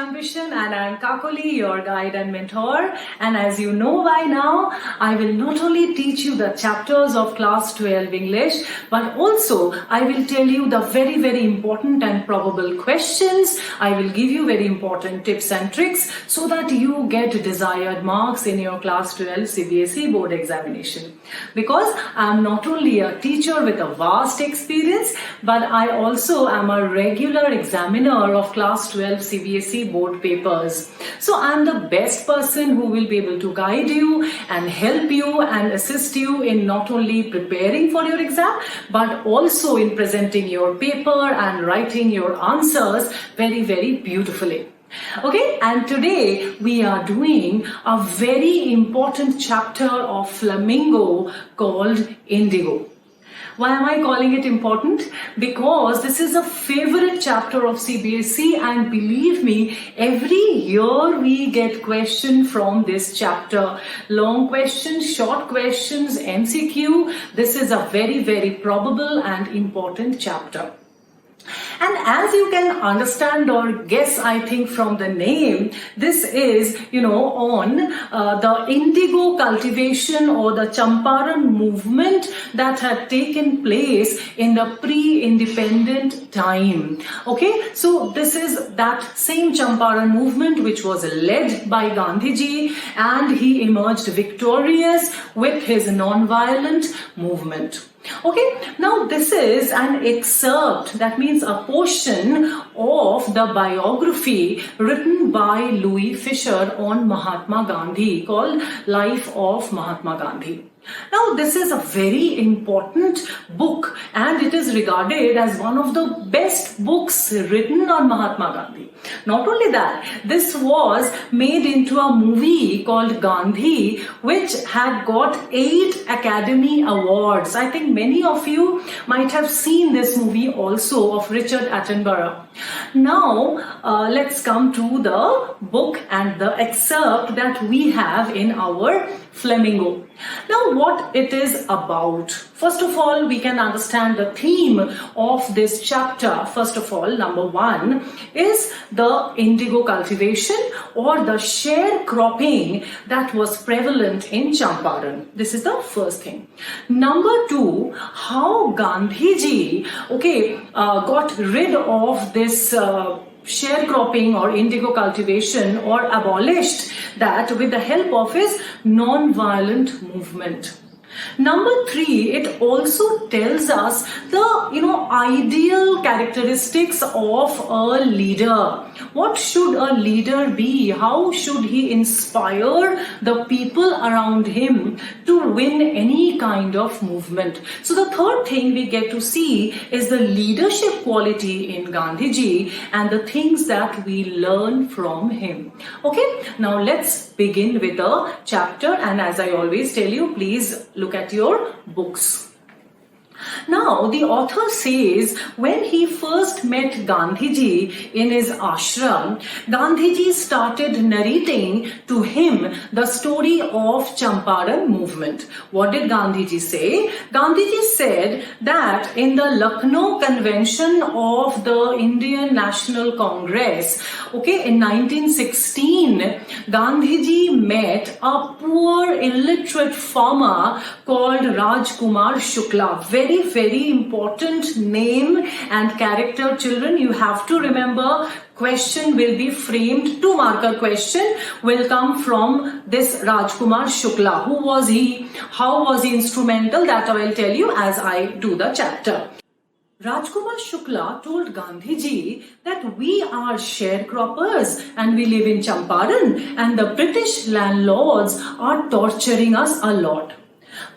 Ambition, and I'm Kakoli, your guide and mentor. And as you know by now, I will not only teach you the chapters of class 12 English, but also I will tell you the very important and probable questions. I will give you very important tips and tricks so that you get desired marks in your class 12 CBSE board examination. Because I'm not only a teacher with a vast experience, but I also am a regular examiner of class 12 CBSE board papers. So I'm the best person who will be able to guide you and help you and assist you in not only preparing for your exam, but also in presenting your paper and writing your answers very beautifully. Okay, and today we are doing a very important chapter of Flamingo called Indigo. Why am I calling it important? Because this is a favorite chapter of CBSE, and believe me, every year we get questions from this chapter. Long questions, short questions, MCQ. This is a very probable and important chapter. And as you can understand or guess, I think from the name, this is, on the indigo cultivation or the Champaran movement that had taken place in the pre-independent time. Okay, so this is that same Champaran movement which was led by Gandhiji, and he emerged victorious with his non-violent movement. Okay, now this is an excerpt, that means a portion of the biography written by Louis Fisher on Mahatma Gandhi called Life of Mahatma Gandhi. Now this is a very important book, and it is regarded as one of the best books written on Mahatma Gandhi. Not only that, this was made into a movie called Gandhi, which had got 8 Academy Awards. I think many of you might have seen this movie also, of Richard Attenborough. Now let's come to the book and the excerpt that we have in our Flamingo. Now what it is about. First of all, we can understand the theme of this chapter. First of all, number 1 is the indigo cultivation or the sharecropping that was prevalent in Champaran. This is the first thing. Number 2, how Gandhiji got rid of this sharecropping or indigo cultivation, or abolished that with the help of his non-violent movement. Number 3, it also tells us the ideal characteristics of a leader. What should a leader be? How should he inspire the people around him to win any kind of movement? So the third thing we get to see is the leadership quality in Gandhiji and the things that we learn from him. Okay, now let's begin with the chapter, and as I always tell you, please look at your books. Now, the author says when he first met Gandhiji in his ashram, Gandhiji started narrating to him the story of Champaran movement. What did Gandhiji say? Gandhiji said that in the Lucknow convention of the Indian National Congress, in 1916, Gandhiji met a poor illiterate farmer called Rajkumar Shukla. Very important name and character, children. You have to remember, question will be framed, 2 marker question will come from this Rajkumar Shukla. Who was he? How was he instrumental? That I will tell you as I do the chapter. Rajkumar Shukla told Gandhiji that we are sharecroppers and we live in Champaran, and the British landlords are torturing us a lot.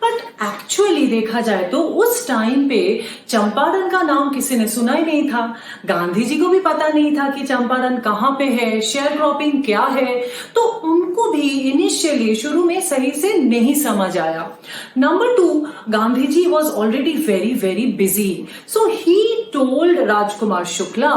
But actually देखा जाए तो उस time पे चंपारण का नाम किसी ने सुना ही नहीं था. गांधी जी को भी पता नहीं था कि चंपारण कहाँ पे है, शेयर क्रॉपिंग क्या है, तो उनको भी इनिशियली शुरू में सही से नहीं समझ आया. Number 2, Gandhi ji was already very busy, so he told Rajkumar Shukla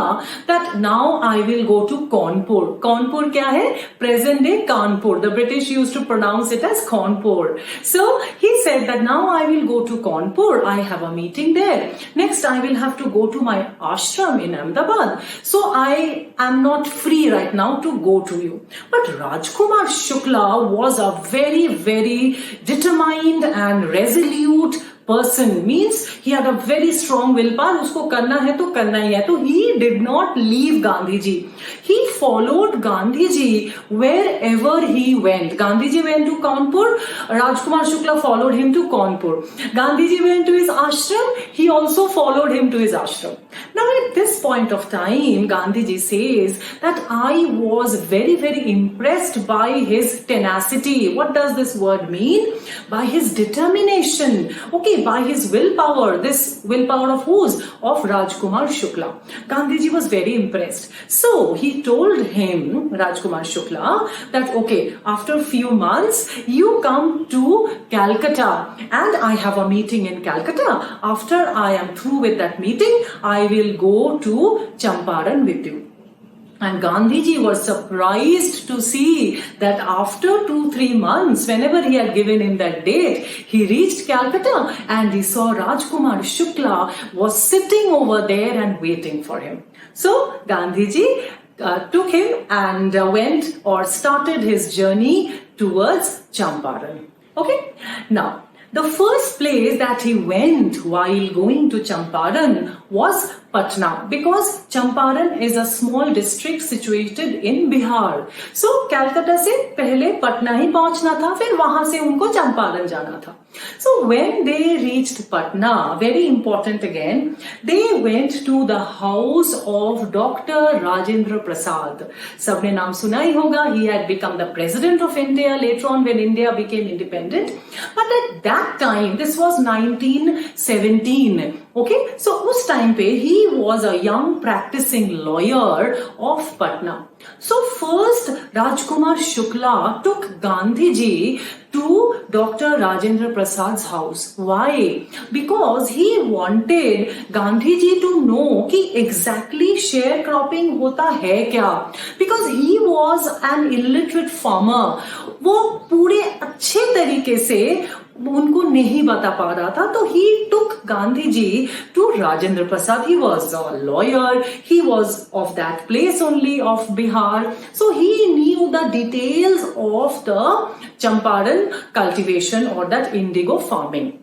that now I will go to Kanpur. Kanpur क्या है? Present day Kanpur. The British used to pronounce it as Kanpur. So he said that now I will go to Kanpur. I have a meeting there. Next, I will have to go to my ashram in Ahmedabad. So I am not free right now to go to you. But Rajkumar Shukla was a very, very determined and resolute person, means he had a very strong willpower. Usko karna hai to karna hi hai. So he did not leave Gandhiji. He followed Gandhiji wherever he went. Gandhiji went to Kanpur, Rajkumar Shukla followed him to Kanpur. Gandhiji went to his ashram, he also followed him to his ashram. Now at this point of time, Gandhiji says that I was very, very impressed by his tenacity. What does this word mean? By his determination. Okay, by his willpower. This willpower of whose? Of Rajkumar Shukla. Gandhiji was very impressed. So he told him, Rajkumar Shukla, that okay, after a few months, you come to Calcutta and I have a meeting in Calcutta. After I am through with that meeting, I will go to Champaran with you. And Gandhiji was surprised to see that after 2-3 months, whenever he had given him that date, he reached Calcutta and he saw Rajkumar Shukla was sitting over there and waiting for him. So Gandhiji took him and went or started his journey towards Champaran. Okay, now the first place that he went while going to Champaran was Patna, because Champaran is a small district situated in Bihar. So Calcutta से पहले पटना ही पहुंचना था, फिर वहां से उनको चंपारण जाना था. So when they reached Patna, very important again, they went to the house of Dr. Rajendra Prasad. सबने नाम सुना ही होगा. He had become the president of India later on when India became independent. But at that time, this was 1917. Okay, so उस time पे he was a young practicing lawyer of Patna. So first Rajkumar Shukla took Gandhiji to Dr. Rajendra Prasad's house. Why? Because he wanted Gandhiji to know कि exactly sharecropping होता है क्या. Because he was an illiterate farmer. वो पूरे अच्छे तरीके से उनको नहीं बता पा रहा था. तो he took Gandhiji to Rajendra Prasad. He was a lawyer. He was of that place only of Bihar. So he knew the details of the Champaran cultivation or that indigo farming.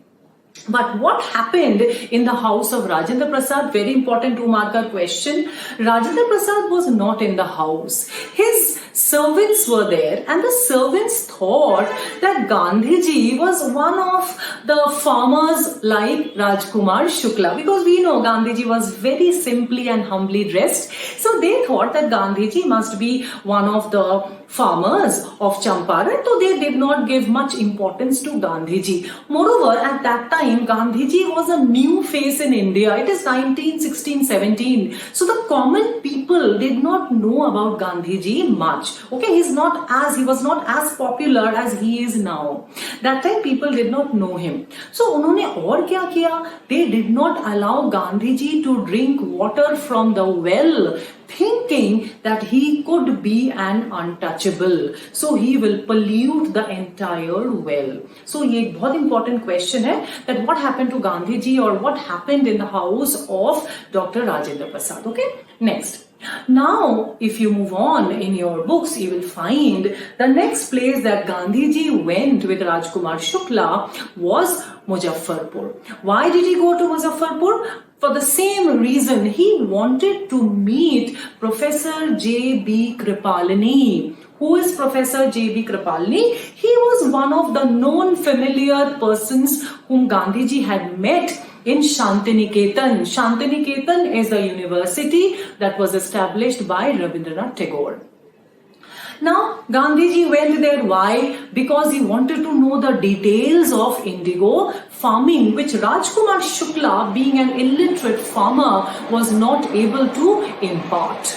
But what happened in the house of Rajendra Prasad? Very important 2-marker question. Rajendra Prasad was not in the house. His servants were there and the servants thought that Gandhiji was one of the farmers like Rajkumar Shukla, because we know Gandhiji was very simply and humbly dressed. So they thought that Gandhiji must be one of the farmers of Champaran, so they did not give much importance to Gandhiji. Moreover, at that time, Gandhiji was a new face in India. It is 1916-17. So the common people did not know about Gandhiji much. Okay, he was not as popular as he is now. That time people did not know him. So उन्होंने और क्या किया? They did not allow Gandhiji to drink water from the well, thinking that he could be an untouchable. So he will pollute the entire well. So ये एक बहुत important question है that what happened to Gandhiji or what happened in the house of Dr. Rajendra Prasad. Okay, next. Now, if you move on in your books, you will find the next place that Gandhiji went with Rajkumar Shukla was Muzaffarpur. Why did he go to Muzaffarpur? For the same reason, he wanted to meet Professor J.B. Kripalani. Who is Professor J.B. Kripalani? He was one of the known familiar persons whom Gandhiji had met in Shantiniketan. Shantiniketan is a university that was established by Rabindranath Tagore. Now, Gandhiji went there. Why? Because he wanted to know the details of indigo farming, which Rajkumar Shukla, being an illiterate farmer, was not able to impart.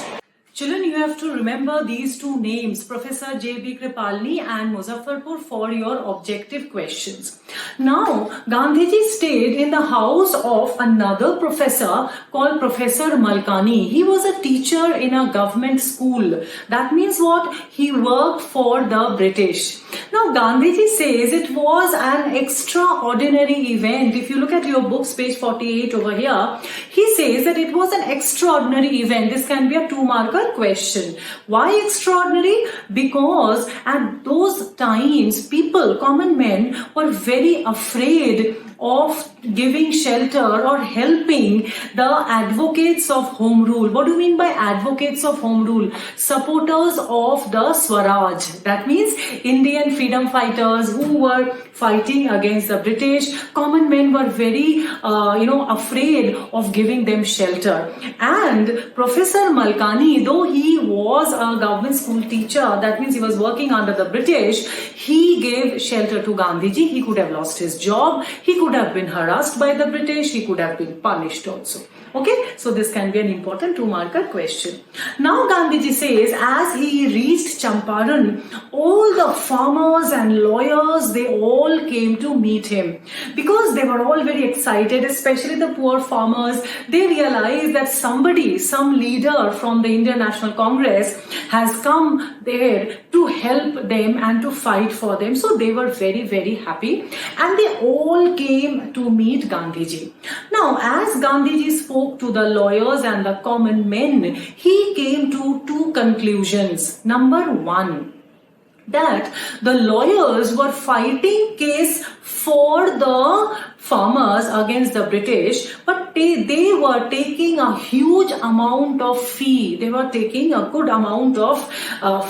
Children, you have to remember these two names, Professor J.B. Kripalani and Muzaffarpur, for your objective questions. Now, Gandhiji stayed in the house of another professor called Professor Malkani. He was a teacher in a government school. That means what? He worked for the British. Now, Gandhiji says it was an extraordinary event. If you look at your books, page 48 over here, he says that it was an extraordinary event. This can be a 2-marker question. Why extraordinary? Because at those times, people, common men, were very afraid of giving shelter or helping the advocates of home rule. What do you mean by advocates of home rule? Supporters of the Swaraj. That means Indian freedom fighters who were fighting against the British. Common men were very afraid of giving them shelter. And Professor Malkani, though he was a government school teacher, that means he was working under the British, he gave shelter to Gandhiji. He could have lost his job. He could have been harassed by the British. He could have been punished also. Okay, so this can be an important 2-marker question. Now Gandhiji says, as he reached Champaran, all the farmers and lawyers, they all came to meet him because they were all very excited, especially the poor farmers. They realized that somebody, some leader from the Indian National Congress has come there to help them and to fight for them. So they were very, very happy and they all came to meet Gandhiji. Now, as Gandhiji spoke to the lawyers and the common men, he came to 2 conclusions. Number 1, that the lawyers were fighting case for the farmers against the British, but they were taking a huge amount of fee. They were taking a good amount of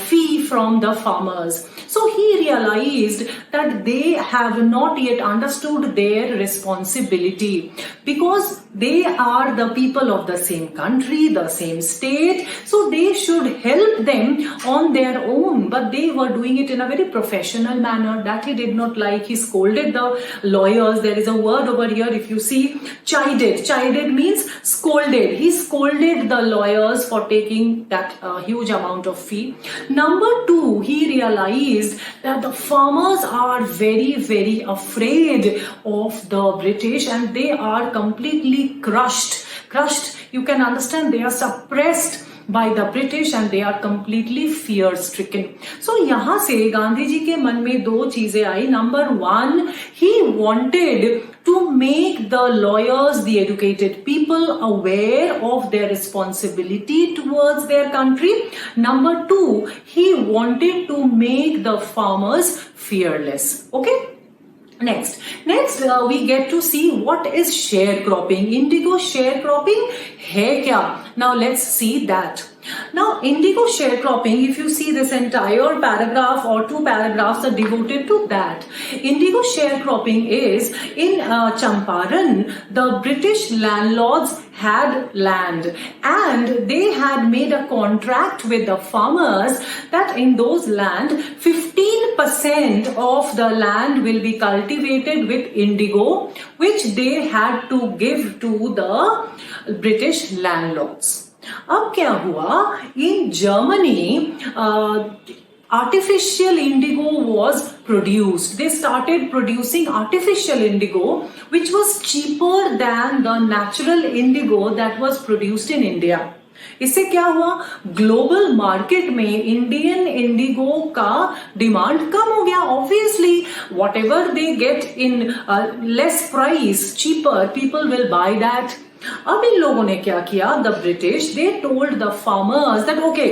fee from the farmers. So he realized that they have not yet understood their responsibility because they are the people of the same country, the same state. So they should help them on their own, but they were doing it in a very professional manner. That he did not like. He scolded the lawyers. There is a word over here, if you see, chided. Chided means scolded. He scolded the lawyers for taking that huge amount of fee. Number 2, he realized that the farmers are very, very afraid of the British and they are completely crushed. You can understand, they are suppressed by the British and they are completely fear stricken. So यहाँ से गांधी जी के मन में 2 चीजें आई. Number 1, he wanted to make the lawyers, the educated people, aware of their responsibility towards their country. Number 2, he wanted to make the farmers fearless. Okay. Next, we get to see what is sharecropping. Indigo sharecropping hai kya? Now let's see that. Now, indigo sharecropping, if you see this entire paragraph or 2 paragraphs are devoted to that. Indigo sharecropping is in Champaran, the British landlords had land and they had made a contract with the farmers that in those land 15% of the land will be cultivated with indigo, which they had to give to the British landlords. अब क्या हुआ, in Germany artificial indigo was produced. They started producing artificial indigo which was cheaper than the natural indigo that was produced in India. इससे क्या हुआ, global market में Indian Indigo का demand कम हो गया. Obviously what ever they get in less price, cheaper, people will by that. अब इन लोगों ने क्या किया, the British, they told the farmers that okay,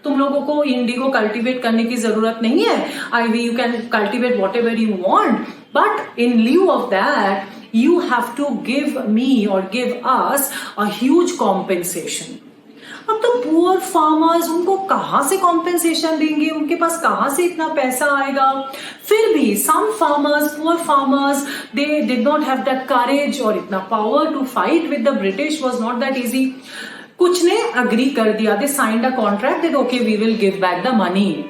तुम लोगों को इंडिगो कल्टीवेट करने की जरूरत नहीं है, you can cultivate whatever you want, but in lieu of that you have to give me और give us a huge compensation. अब तो पुअर फार्मर्स, उनको कहां से कॉम्पेंसेशन देंगे, उनके पास कहां से इतना पैसा आएगा. फिर भी some farmers, poor farmers, they did not have that courage और इतना power to fight with the British was not that easy. कुछ ने अग्री कर दिया, they signed a contract that okay we will give back the money.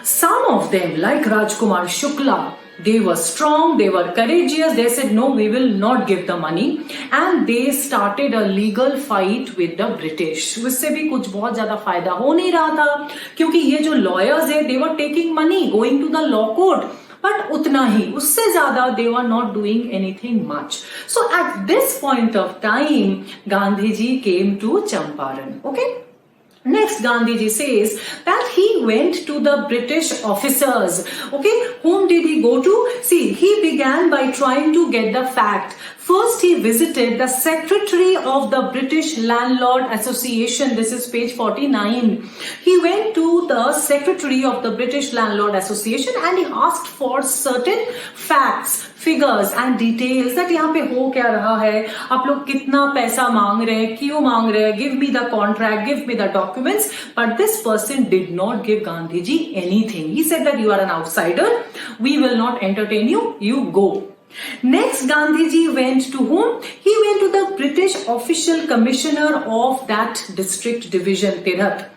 Some of them, like Rajkumar Shukla, They were strong, they were courageous. They said, no, we will not give the money. And they started a legal fight with the British. उससे भी कुछ बहुत ज्यादा फायदा हो नहीं रहा था, क्योंकि ये जो lawyers है, they were taking money, going to the law court. But उतना ही, उससे ज्यादा they were not doing anything much. So at this point of time, Gandhi ji came to Champaran. Okay. Next, Gandhiji says that he went to the British officers. Okay, whom did he go to? See, he began by trying to get the fact. First, he visited the secretary of the British Landlord Association. This is page 49. He went to the secretary of the British Landlord Association and he asked for certain facts, figures and details that यहाँ पे हो क्या रहा है, आप लोग कितना पैसा मांग रहे हैं, क्यों मांग रहे हैं, give me the contract, give me the documents. But this person did not give Gandhi ji anything. He said that you are an outsider, we will not entertain you, you go. Next, Gandhi ji went to whom? He went to the British official commissioner of that district division, Tirhat.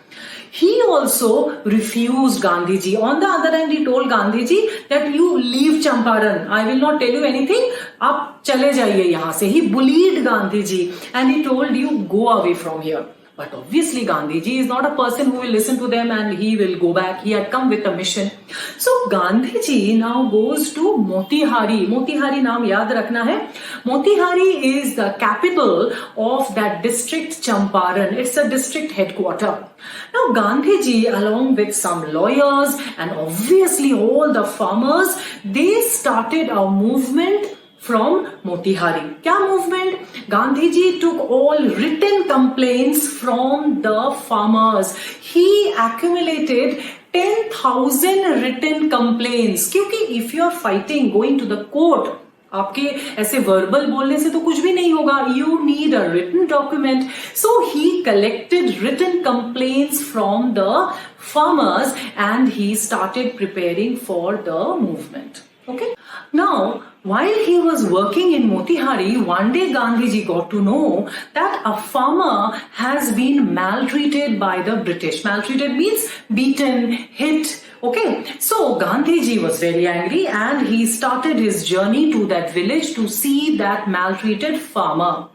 He also refused Gandhi ji. On the other hand, he told Gandhi ji that you leave Champaran. I will not tell you anything. आप चले जाइए यहाँ से. He bullied Gandhi ji and he told you go away from here. But obviously Gandhi ji is not a person who will listen to them and he will go back. He had come with a mission. So Gandhi ji now goes to Motihari. Motihari नाम याद रखना है. Motihari is the capital of that district Champaran. It's a district headquarter. Now Gandhi ji, along with some lawyers and obviously all the farmers, they started a movement from Motihari. क्या movement? Gandhi ji took all written complaints from the farmers. He accumulated 10,000 written complaints. क्योंकि if you are fighting, going to the court, आपके ऐसे verbal बोलने से तो कुछ भी नहीं होगा. You need a written document. So he collected written complaints from the farmers and he started preparing for the movement. Okay. Now, while he was working in Motihari, one day Gandhiji got to know that a farmer has been maltreated by the British. Maltreated means beaten, hit. Okay, so Gandhiji was very angry and he started his journey to that village to see that maltreated farmer.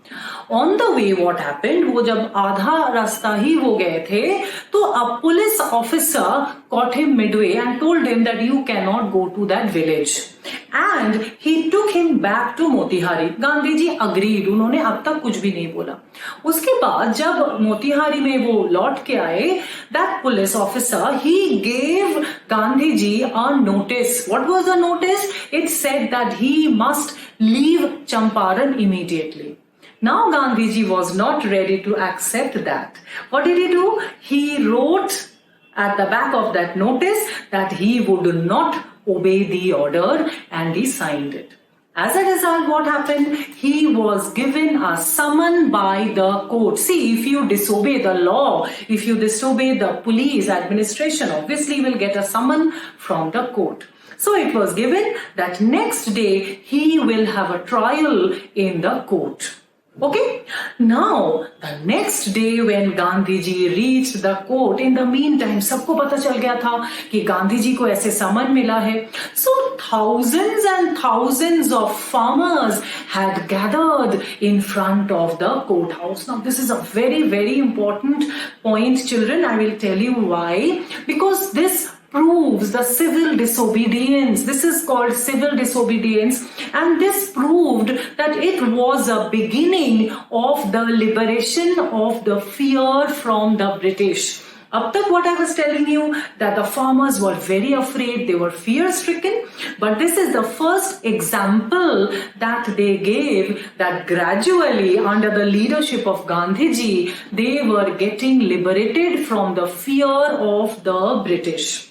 On the way, what happened? वो जब आधा रास्ता ही हो गए थे, तो a police officer caught him midway and told him that you cannot go to that village. And he took him back to Motihari. Gandhi ji agreed. उन्होंने अब तक कुछ भी नहीं बोला. उसके बाद जब मोतिहारी में वो लौट के आए, that police officer, he gave Gandhi ji a notice. What was the notice? It said that he must leave Champaran immediately. Now Gandhi ji was not ready to accept that. What did he do? He wrote at the back of that notice that he would not obey the order and he signed it. As a result, what happened? He was given a summon by the court. See, if you disobey the law, if you disobey the police administration, obviously you will get a summon from the court. So it was given that next day he will have a trial in the court. Okay, now the next day when Gandhi ji reached the court, in the meantime सबको पता चल गया था कि गांधी जी को ऐसे समन मिला है. So thousands and thousands of farmers had gathered in front of the courthouse. Now this is a very, very important point, children. I will tell you why. Because this proves the civil disobedience. This is called civil disobedience, and this proved that it was a beginning of the liberation of the fear from the British. Up to what I was telling you, that the farmers were very afraid, they were fear-stricken, but this is the first example that they gave that gradually under the leadership of Gandhiji, they were getting liberated from the fear of the British.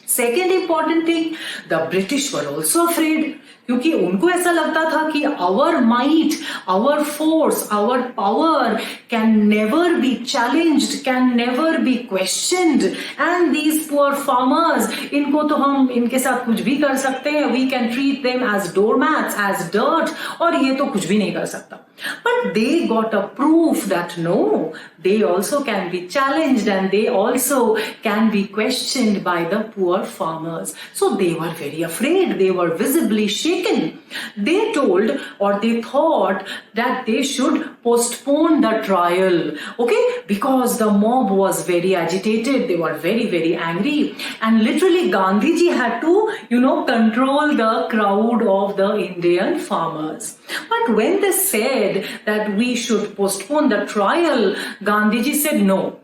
Second important thing, the British were also afraid, क्योंकि उनको ऐसा लगता था कि our might, our force, our power can never be challenged, can never be questioned, and these poor farmers, इनको तो हम इनके साथ कुछ भी कर सकते हैं, we can treat them as doormats, as dirt, और ये तो कुछ भी नहीं कर सकता. But they got a proof that no, they also can be challenged and they also can be questioned by the poor farmers. So they were very afraid. They were visibly shaken. They told or they thought that they should postpone the trial, okay, because the mob was very agitated. They were very, very angry. And literally Gandhiji had to, control the crowd of the Indian farmers. But when they said that we should postpone the trial, Gandhiji said no.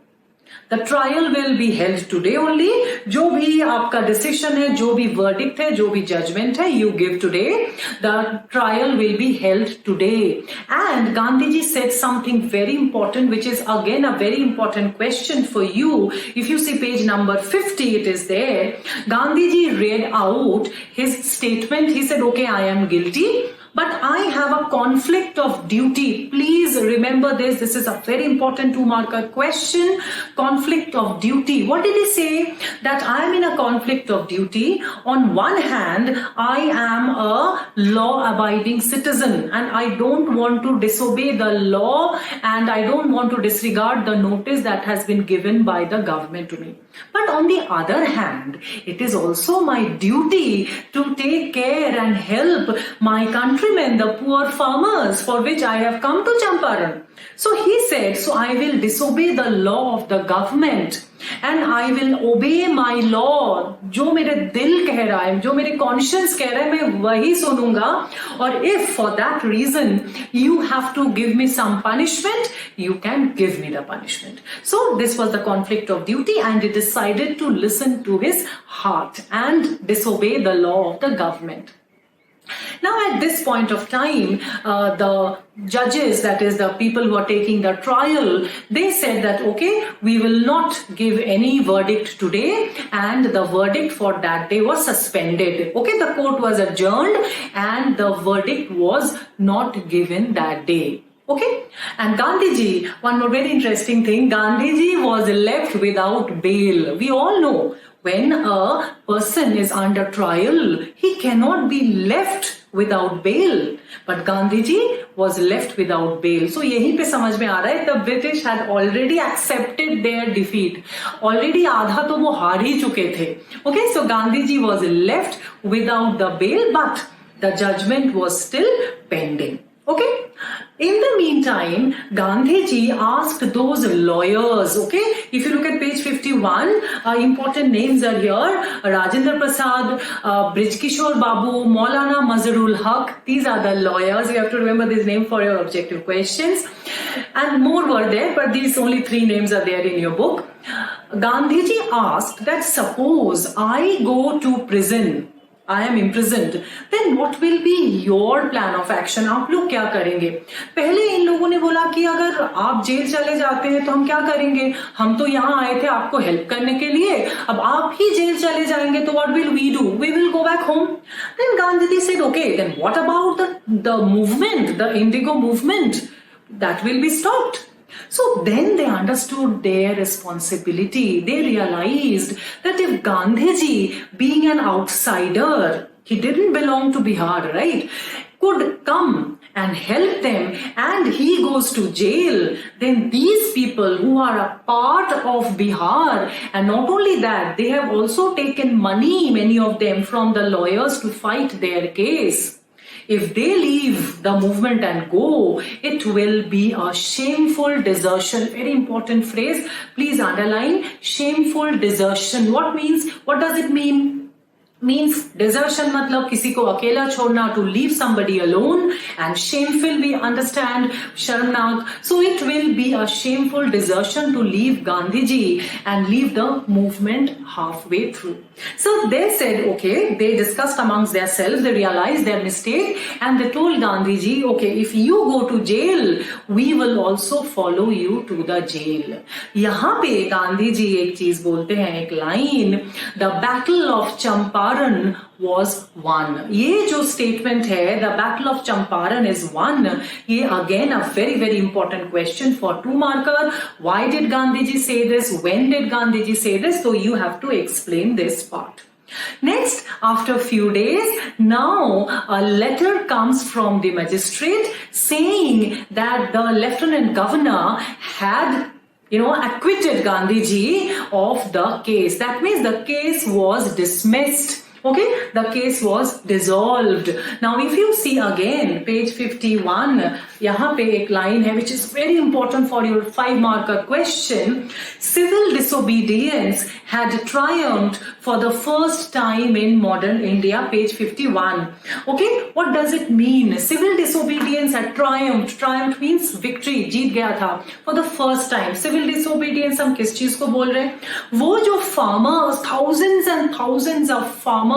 The trial will be held today only. जो भी आपका decision है, जो भी verdict है, जो भी judgment है, you give today. The trial will be held today. And Gandhiji said something very important, which is again a very important question for you. If you see page number 50, it is there. Gandhiji read out his statement. He said, okay, I am guilty, but I have a conflict of duty. Please remember this. This is a very important 2-marker question. Conflict of duty. What did he say? That I am in a conflict of duty. On one hand, I am a law-abiding citizen and I don't want to disobey the law and I don't want to disregard the notice that has been given by the government to me. But on the other hand, it is also my duty to take care and help my countrymen, the poor farmers, for which I have come to Champaran. So he said, so I will disobey the law of the government and I will obey my law. जो मेरे दिल कह रहा है, जो मेरे conscience कह रहा है, मैं वही सुनूंगा. और if for that reason you have to give me some punishment, you can give me the punishment. So this was the conflict of duty and he decided to listen to his heart and disobey the law of the government. Now at this point of time, the judges, that is the people who are taking the trial, they said that okay, we will not give any verdict today and the verdict for that day was suspended. Okay, the court was adjourned and the verdict was not given that day. Okay, and Gandhiji, one more very interesting thing, Gandhiji was left without bail. We all know when a person is under trial, he cannot be left without bail. But Gandhiji was left without bail. So यहीं पे समझ में आ रहा है, the British had already accepted their defeat. Already आधा तो वो हार ही चुके थे. Okay, so Gandhiji was left without the bail, but the judgment was still pending. Okay. In the meantime, Gandhiji asked those lawyers, okay, if you look at page 51, important names are here, Rajendra Prasad, Brijkishore Babu, Maulana Mazharul Haq, these are the lawyers, you have to remember these names for your objective questions, and more were there, but these only 3 names are there in your book. Gandhiji asked that suppose I go to prison, I am imprisoned, then what will be your plan of action? आप लोग क्या करेंगे? पहले इन लोगों ने बोला कि अगर आप जेल चले जाते हैं तो हम क्या करेंगे? हम तो यहाँ आए थे आपको हेल्प करने के लिए, अब आप ही जेल चले जाएंगे तो what will we do? We will go back home. Then Gandhiji said, okay, then what about the movement, the Indigo movement? That will be stopped. So then they understood their responsibility. They realized that if Gandhiji, being an outsider, he didn't belong to Bihar, right, could come and help them and he goes to jail, then these people who are a part of Bihar, and not only that, they have also taken money, many of them, from the lawyers to fight their case. If they leave the movement and go, it will be a shameful desertion. Very important phrase. Please underline shameful desertion. What does it mean? Means desertion मतलब किसी को अकेला छोड़ना, to leave somebody alone, and shameful we understand शर्मनाक. So it will be a shameful desertion to leave Gandhiji and leave the movement halfway through. So they said, okay, they discussed amongst themselves, they realized their mistake and they told Gandhiji, okay, if you go to jail, we will also follow you to the jail. यहाँ पे गांधीजी एक चीज बोलते हैं, एक line, the battle of Champaran was won. ये जो statement है, the battle of Champaran is won, ये again a very very important question for 2 marker. Why did Gandhiji say this? When did Gandhiji say this? So you have to explain this part. Next, after a few days, now a letter comes from the magistrate saying that the Lieutenant Governor had acquitted Gandhiji of the case. That means the case was dismissed. Okay, the case was dissolved. Now, if you see again, page 51, यहाँ पे एक line है which is very important for your 5-marker question. Civil disobedience had triumphed for the first time in modern India, page 51. Okay, what does it mean? Civil disobedience had triumphed. Triumph means victory, जीत गया था. For the first time. Civil disobedience हम किस चीज को बोल रहे हैं? वो जो farmers, thousands and thousands of farmers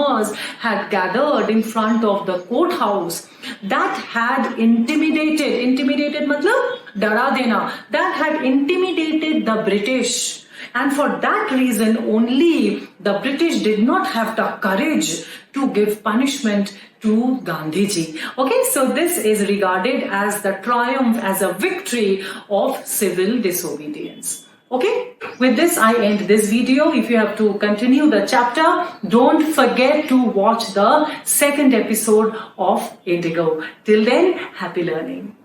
had gathered in front of the courthouse that had intimidated मतलब डरा देना, that had intimidated the British. And for that reason only, the British did not have the courage to give punishment to Gandhiji. Okay, so this is regarded as the triumph, as a victory of civil disobedience. Okay, with this I end this video. If you have to continue the chapter, don't forget to watch the second episode of Indigo. Till then, happy learning.